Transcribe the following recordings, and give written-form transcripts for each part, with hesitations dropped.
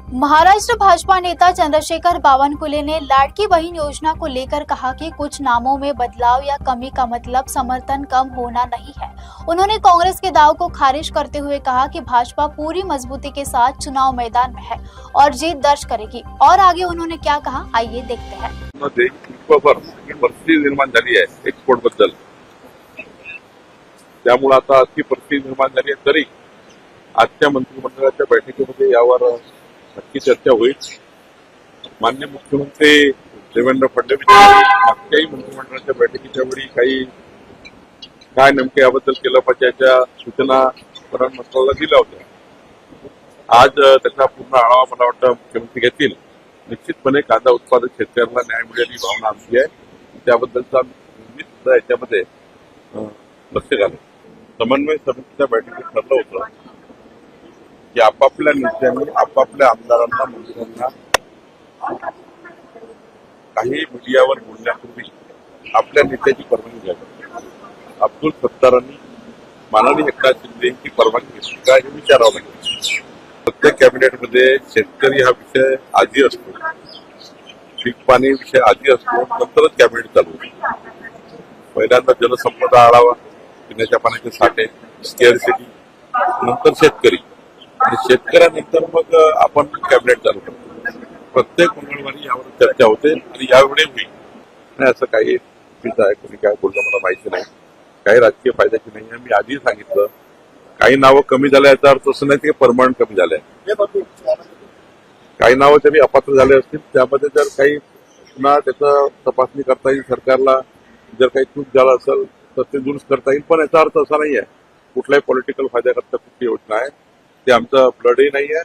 महाराष्ट्र भाजपा नेता चंद्रशेखर बावनकुले ने लाड़की बहन योजना को लेकर कहा कि कुछ नामों में बदलाव या कमी का मतलब समर्थन कम होना नहीं है। उन्होंने कांग्रेस के दाव को खारिज करते हुए कहा कि भाजपा पूरी मजबूती के साथ चुनाव मैदान में है और जीत दर्ज करेगी। और आगे उन्होंने क्या कहा, आइए देखते हैं। परिस्थिती निर्माण झाली आहे एक्सपोर्ट बद्दल, त्यामुळे आता अशी परिस्थिती निर्माण झाली आहे। तरी आजच्या मंत्रिमंडळाच्या बैठकीमध्ये यावर नक्की चर्चा होईल। माननीय मुख्यमंत्री देवेंद्र फडणवीस मागच्याही मंत्रिमंडळाच्या बैठकीच्या वेळी काही काय नेमके याबद्दल केलं पाहिजे याच्या सूचना प्रधानमंत्र्यांना दिल्या होत्या। आज त्याचा पूर्ण आढावा मला वाटतं मुख्यमंत्री घेतील। निश्चितपणे कांदा उत्पादक शेतकऱ्यांना न्याय मिळेल ही भावना आमची आहे। त्याबद्दलचा मी सुद्धा याच्यामध्ये लक्ष घालेल। समन्वय समितीच्या बैठकीत ठरलं होतं की आपापल्या नेत्यांनी आपापल्या आमदारांना मंत्र्यांना काही मीडियावर बोलण्यापूर्वी आपल्या नेत्याची परवानगी घ्यावी। अब्दुल सत्तारांनी माननीय एकनाथ शिंदे यांची परवानगी घेतली का हे विचारावं लागेल। प्रत्येक कॅबिनेटमध्ये शेतकरी हा विषय आधी असतो, पीक पाणी विषय आधी असतो, नंतरच कॅबिनेट चालू होतं। पहिल्यांदा जलसंपदा आढावा, पिण्याच्या पाण्याचे साठे, स्केअरसिटी, नंतर शेतकरी आणि शेतकऱ्यानंतर मग आपण कॅबिनेट चालू करतो। प्रत्येक मंगळवारी यावर चर्चा होते आणि यावेळी होईल नाही असं काही चुकीचं आहे। कोणी काय बोललं मला माहिती नाही, काही राजकीय फायद्याची नाही आहे। मी आधी सांगितलं काही नावं कमी झाल्या याचा अर्थ असं नाही की परमनंट कमी झाले। काही नावं तरी अपात्र झाले असतील, त्यामध्ये जर काही पुन्हा त्याचं तपासणी करता येईल सरकारला। जर काही चूक झाला असेल तर ते दुरुस्त करता येईल, पण याचा अर्थ असा नाही आहे कुठल्याही पॉलिटिकल फायद्याकरता कुठली योजना आहे ते आमचं ब्लडही नाही आहे।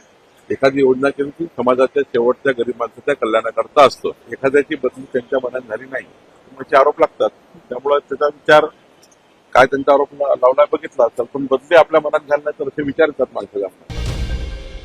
एखादी योजना केली की समाजाच्या शेवटच्या गरीब माणसाच्या कल्याणाकरता असतं। एखाद्याची बदली त्यांच्या मनात झाली नाही म्हणजे आरोप लागतात। त्यामुळे त्याचा विचार काय त्यांचा आरोप लावला बघितला असेल, पण बदली आपल्या मनात झाला नाही तर असे विचार येतात माणसाला।